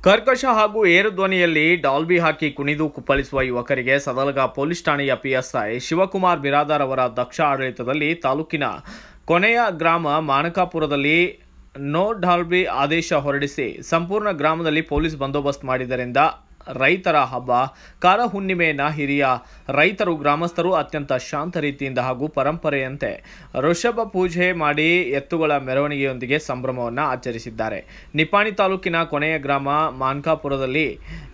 ಕರ್ಕಶ ಹಾಗೂ ಏರು ಧ್ವನಿಯಲ್ಲಿ ಡಾಲ್ಬಿ ಹಾಕಿ ಕುಣಿದು ಕುಪ್ಪಳಿಸುವ ಯುವಕರಿಗೆ ಸದಲಗ ಪೊಲೀಸ್ ಠಾಣೆಯ ಪಿಎಸ್ಐ ಶಿವಕುಮಾರ್ ಬಿರಾದಾರ್ ಅವರ ದಕ್ಷ ಆಡಳಿತದಲ್ಲಿ ತಾಲೂಕಿನ ಕೊನೆಯ ಗ್ರಾಮ ಮಾನಕಾಪುರದಲ್ಲಿ ನೋ ಡಾಲ್ಬಿ ಆದೇಶ ಹೊರಡಿಸಿ ಸಂಪೂರ್ಣ ಗ್ರಾಮದಲ್ಲಿ ಪೊಲೀಸ್ ಬಂದೋಬಸ್ತ್ ಮಾಡಿದ್ದರಿಂದ ರೈತರ ಹಬ್ಬ ಕಾರ ಹುಣ್ಣಿಮೆಯನ್ನು ಹಿರಿಯ ರೈತರು ಗ್ರಾಮಸ್ಥರು ಅತ್ಯಂತ ಶಾಂತ ರೀತಿಯಿಂದ ಹಾಗೂ ಪರಂಪರೆಯಂತೆ ಋಷಭ ಪೂಜೆ ಮಾಡಿ ಎತ್ತುಗಳ ಮೆರವಣಿಗೆಯೊಂದಿಗೆ ಸಂಭ್ರಮವನ್ನು ಆಚರಿಸಿದ್ದಾರೆ. ನಿಪ್ಪಾಣಿ ತಾಲೂಕಿನ ಕೊನೆಯ ಗ್ರಾಮ ಮಾನ್ಕಾಪುರದಲ್ಲಿ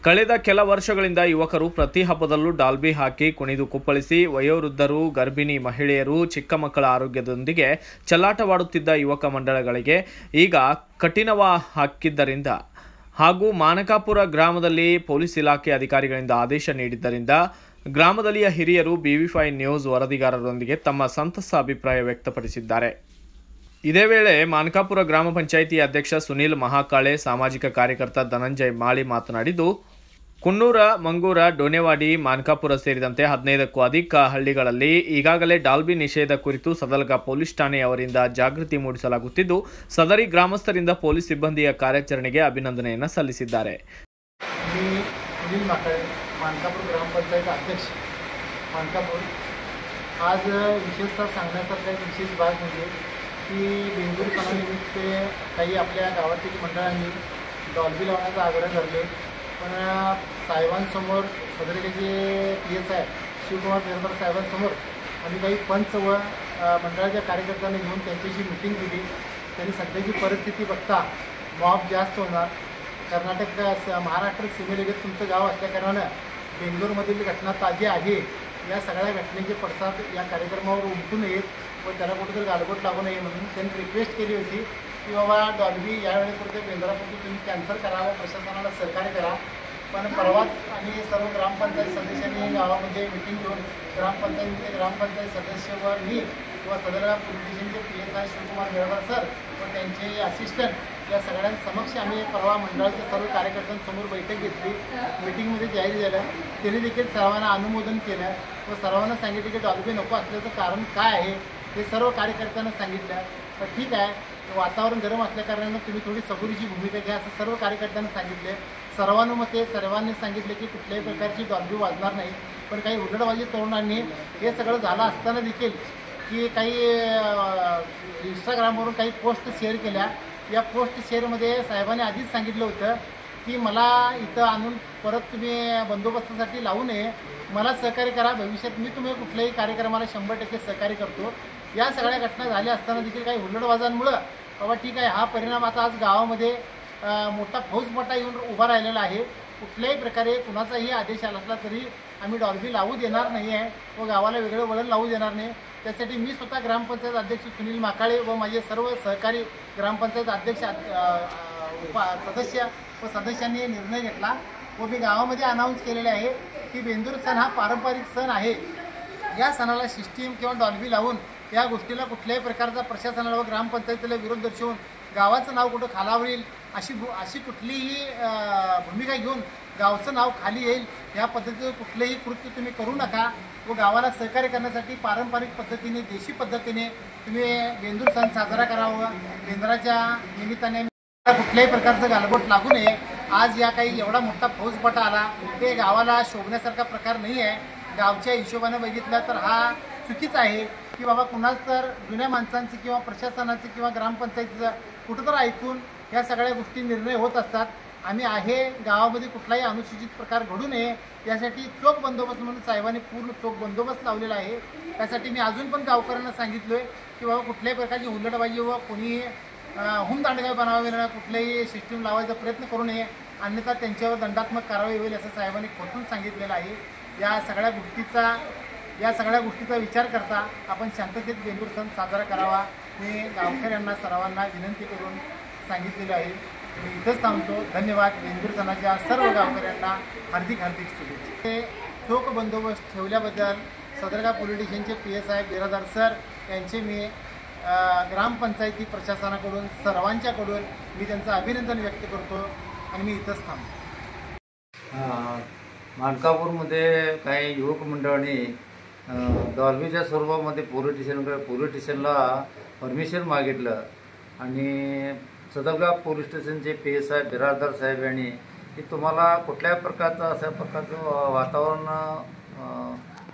ಕಳೆದ ಕೆಲ ವರ್ಷಗಳಿಂದ ಯುವಕರು ಪ್ರತಿ ಹಬ್ಬದಲ್ಲೂ ಡಾಲ್ಬಿ ಹಾಕಿ ಕುಣಿದು ಕುಪ್ಪಳಿಸಿ ವಯೋವೃದ್ಧರು, ಗರ್ಭಿಣಿ ಮಹಿಳೆಯರು, ಚಿಕ್ಕ ಮಕ್ಕಳ ಆರೋಗ್ಯದೊಂದಿಗೆ ಚೆಲ್ಲಾಟವಾಡುತ್ತಿದ್ದ ಯುವಕ ಮಂಡಳಗಳಿಗೆ ಈಗ ಕಠಿಣವ ಹಾಕಿದ್ದರಿಂದ ಹಾಗೂ ಮಾನಕಾಪುರ ಗ್ರಾಮದಲ್ಲಿ ಪೊಲೀಸ್ ಇಲಾಖೆ ಅಧಿಕಾರಿಗಳಿಂದ ಆದೇಶ ನೀಡಿದ್ದರಿಂದ ಗ್ರಾಮದಲ್ಲಿಯ ಹಿರಿಯರು BV5 ನ್ಯೂಸ್ ವರದಿಗಾರರೊಂದಿಗೆ ತಮ್ಮ ಸಂತಸ ಅಭಿಪ್ರಾಯ ವ್ಯಕ್ತಪಡಿಸಿದ್ದಾರೆ. ಇದೇ ವೇಳೆ ಮಾನಕಾಪುರ ಗ್ರಾಮ ಪಂಚಾಯಿತಿ ಅಧ್ಯಕ್ಷ ಸುನೀಲ್ ಮಹಾಕಾಳೆ, ಸಾಮಾಜಿಕ ಕಾರ್ಯಕರ್ತ ಧನಂಜಯ ಮಾಳಿ ಮಾತನಾಡಿದ್ದು, ಕುನ್ನೂರ, ಮಂಗೂರ, ಡೋನೆವಾಡಿ, ಮಾನಕಾಪುರ ಸೇರಿದಂತೆ 15ಕ್ಕೂ ಅಧಿಕ ಹಳ್ಳಿಗಳಲ್ಲಿ ಈಗಾಗಲೇ ಡಾಲ್ಬಿ ನಿಷೇಧ ಕುರಿತು ಸದಲಗ ಪೊಲೀಸ್ ಠಾಣೆಯವರಿಂದ ಜಾಗೃತಿ ಮೂಡಿಸಲಾಗುತ್ತಿದ್ದು, ಸದರಿ ಗ್ರಾಮಸ್ಥರಿಂದ ಪೊಲೀಸ್ ಸಿಬ್ಬಂದಿಯ ಕಾರ್ಯಾಚರಣೆಗೆ ಅಭಿನಂದನೆಯನ್ನು ಸಲ್ಲಿಸಿದ್ದಾರೆ. सुनील माकाळे, मानकापूर ग्रामपंचायत अध्यक्ष मानकापूर. आज विशेषतः सांगण्यासारखा एक विशेष भाग म्हणजे की बेंदूर सणानिमित्त काही आपल्या गावातील मंडळांनी डॉल्बी लावण्याचा आग्रह धरले, पण साहेबांसमोर सदरचे जे PSI शिवकुमार बिरादार साहेबांसमोर आम्ही काही पंच व मंडळाच्या कार्यकर्त्यांना घेऊन त्यांच्याशी मिटिंग केली. त्यांनी सध्याची परिस्थिती बघता मॉब जास्त होणार, कर्नाटक महाराष्ट्र सीमेलगत तुमचं गाव असल्याकारणानं बेंगलोरमधील घटना ताजी आहे, या सगळ्या घटनेचे पडसाद या कार्यक्रमावर उमटू नयेत व त्याला कुठेतरी गालबोट लागू नये म्हणून त्यांनी रिक्वेस्ट केली होती की बाबा डॉल्बी यावेळेपुरते बेंद्रापुरते तुम्ही कॅन्सल करा व प्रशासनाला सहकार्य करा. पण परवाच आणि सर्व ग्रामपंचायत सदस्यांनी गावामध्ये मिटिंग घेऊन ग्रामपंचायत सदस्य व मी व सदर पोलीस स्टेशनचे PSI शिवकुमार बिरादार सर व त्यांचे असिस्टंट या सगळ्यांसमक्ष आम्ही परवा मंडळाच्या सर्व कार्यकर्त्यांसमोर बैठक घेतली. मीटिंगमध्ये जाहीर झालं, त्यांनी देखील सर्वांना अनुमोदन केलं व सर्वांना सांगितलं की डॉल्बी नको असल्याचं कारण काय आहे हे सर्व कार्यकर्त्यांना सांगितलं. तर ठीक आहे, वातावरण गरम असल्याकारणानं तुम्ही थोडी सबुरीची भूमिका घ्या असं सर्व कार्यकर्त्यांना सांगितले. सर्वानुमते सर्वांनी सांगितले की कुठल्याही प्रकारची डॉल्बी वाजणार नाही. पण काही हुल्लडबाजी तरुणांनी हे सगळं झालं असताना देखील की काही इंस्टाग्रामवरून काही पोस्ट शेअर केल्या. या पोस्ट शेअरमध्ये साहेबांनी आधीच सांगितलं होतं की मला इथं आणून परत तुम्ही बंदोबस्तासाठी लावू नये, मला सहकार्य करा, भविष्यात मी तुम्ही कुठल्याही कार्यक्रमाला 100% सहकार्य करतो. या सगळ्या घटना झाल्या असताना देखील काही हुल्लडबाजांमुळं बाबा ठीक आहे, हा परिणाम आता आज गावामध्ये मोठा फौजफाटा येऊन उभा राहिलेला आहे. कुठल्याही प्रकारे कुणाचाही आदेश आला असला तरी आम्ही डॉल्बी लावू देणार नाही आहे व गावाला वेगळं वळण लावू देणार नाही. त्यासाठी मी स्वतः ग्रामपंचायत अध्यक्ष सुनील माकाळे व माझे सर्व सहकारी ग्रामपंचायत अध्यक्ष सदस्य व सदस्यांनी निर्णय घेतला व मी गावामध्ये अनाऊन्स केलेले आहे की बेंदूर सण हा पारंपरिक सण आहे. या सणाला सिस्टीम किंवा डॉल्बी लावून या गोष्टीला कुठल्याही प्रकारचा प्रशासनाला व ग्रामपंचायतीला विरोध दर्शवून गावाचं नाव कुठं खालावर येईल अशी कुठलीही भूमिका घेऊन गावचं नाव खाली येईल या पद्धतीचं कुठलंही कृत्य तुम्ही करू नका व गावाला सहकार्य करण्यासाठी पारंपरिक पद्धतीने, देशी पद्धतीने तुम्ही बेंदूर सण साजरा करावा. बेंद्राच्या निमित्ताने कुठल्याही प्रकारचं गालबोट लागू नये. आज या काही एवढा मोठा फौजफाटा आला ते गावाला शोभण्यासारखा प्रकार नाही आहे. गावच्या हिशोबाने बघितलं तर हा चुकीचा आहे की बाबा कुणाच तर जुन्या माणसांचं किंवा प्रशासनाचं किंवा ग्रामपंचायतीचं कुठं तर ऐकून या सगळ्या गोष्टी निर्णय होत असतात. आम्ही आहे गावामध्ये कुठलाही अनुसूचित प्रकार घडू नये यासाठी चोख बंदोबस्त म्हणून साहेबांनी पूर्ण चोख बंदोबस्त लावलेला आहे. त्यासाठी मी अजून पण गावकऱ्यांना सांगितलं आहे की बाबा कुठल्याही प्रकारची हुल्लडबाजी व कोणी हुमदांडगाई बनावे नाही, कुठल्याही सिस्टीम लावायचा प्रयत्न करू नये, अन्यथा त्यांच्यावर दंडात्मक कारवाई होईल असं साहेबांनी खोटून सांगितलेलं आहे. या सगळ्या गोष्टीचा विचार करता आपण शांततेत बेंदूर सण साजरा करावा मी गावकऱ्यांना सर्वांना विनंती करून सांगितलेलं आहे. मी इथंच थांबतो. धन्यवाद. बेंदूर सणाच्या सर्व गावकऱ्यांना हार्दिक शुभेच्छा. ते चोख बंदोबस्त ठेवल्याबद्दल सदरगा पोलीस स्टेशनचे PSI बिरादार सर यांचे मी ग्रामपंचायती प्रशासनाकडून सर्वांच्याकडून मी त्यांचं अभिनंदन व्यक्त करतो आणि मी इथंच थांबतो. मानकापूरमध्ये काही युवक मंडळांनी डॉल्बीच्या स्वरूपामध्ये पोलीस स्टेशनला परमिशन मागितलं आणि सदलगा पोलीस स्टेशनचे PSI बिरादार साहेब यांनी की तुम्हाला कुठल्याही प्रकारचं अशा प्रकारचं वातावरण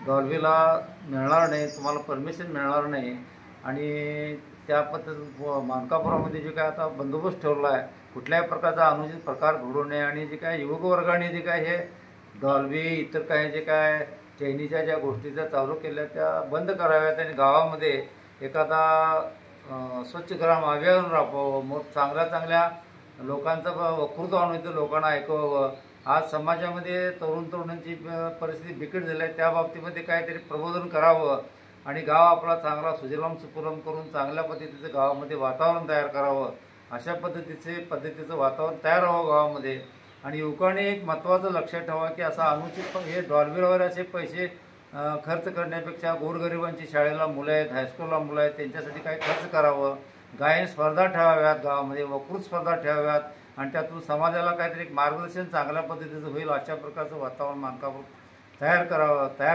डॉल्बीला मिळणार नाही, तुम्हाला परमिशन मिळणार नाही. आणि त्या पद्धतीत मानकापुरामध्ये जे काय आता बंदोबस्त ठेवला आहे, कुठल्याही प्रकारचा अनुचित प्रकार घडू नये. आणि जे काय युवक वर्गाने जे काय हे डॉल्बी इतर काही जे काय चैनीच्या ज्या गोष्टी ज्या चालू केल्या त्या बंद कराव्यात आणि गावामध्ये एखादा स्वच्छ ग्राम अभियान राबवावं. मग चांगल्या लोकांचं वक्तृत्व आणून इथं लोकांना ऐकवावं. आज समाजामध्ये तरुणांची परिस्थिती बिकट झाली आहे, त्या बाबतीमध्ये काहीतरी प्रबोधन करावं आणि गाव आपला चांगला सुजलाम सुफलाम करून चांगल्या पद्धतीचं गावामध्ये वातावरण तयार करावं. अशा पद्धतीचं वातावरण तयार व्हावं गावामध्ये. आणि युवकांनी एक महत्त्वाचं लक्षात ठेवा की असा अनुचित हे डॉल्बीवर असे पैसे खर्च करण्यापेक्षा गोरगरिबांची शाळेला मुलं आहेत, हायस्कूलला मुलं आहेत, त्यांच्यासाठी काही खर्च करावं. गायन स्पर्धा ठेवाव्यात गावामध्ये, वक्तृत्व स्पर्धा ठेवाव्यात आणि त्यातून समाजाला काहीतरी एक मार्गदर्शन चांगल्या पद्धतीचं होईल अशा प्रकारचं वातावरण मानकापूर तयार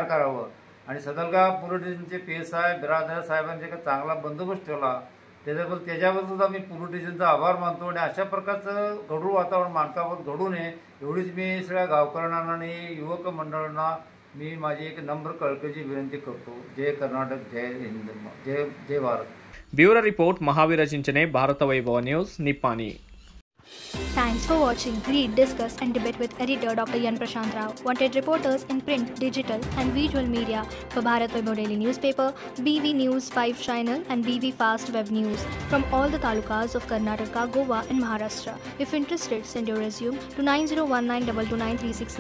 करावं. आणि सदलगा पोलीस स्टेशनचे PSI बिरादर साहेबांचे काही चांगला बंदोबस्त ठेवला, त्याच्याबद्दल सुद्धा मी पोलीस स्टेशनचा आभार मानतो. आणि अशा प्रकारचं गढूळ वातावरण मानकापूर घडू नये एवढीच मी सगळ्या गावकऱ्यांना आणि युवक मंडळांना मी माझी एक नम्र कळकळीची विनंती करतो. जय कर्नाटक, जय हिंद, जय Bharat. Bureau report Mahavir Chinchane, Bharat Vaibhav news, Nipani. Thanks for watching. Read, discuss and debate with editor Dr. Yan Prashant Rao. Wanted reporters in print, digital and visual media for Bharat Vaibhav Daily Newspaper, BV News 5 Channel and BV Fast Web News from all the talukas of Karnataka, Goa and Maharashtra. If interested, send your resume to 9019229369.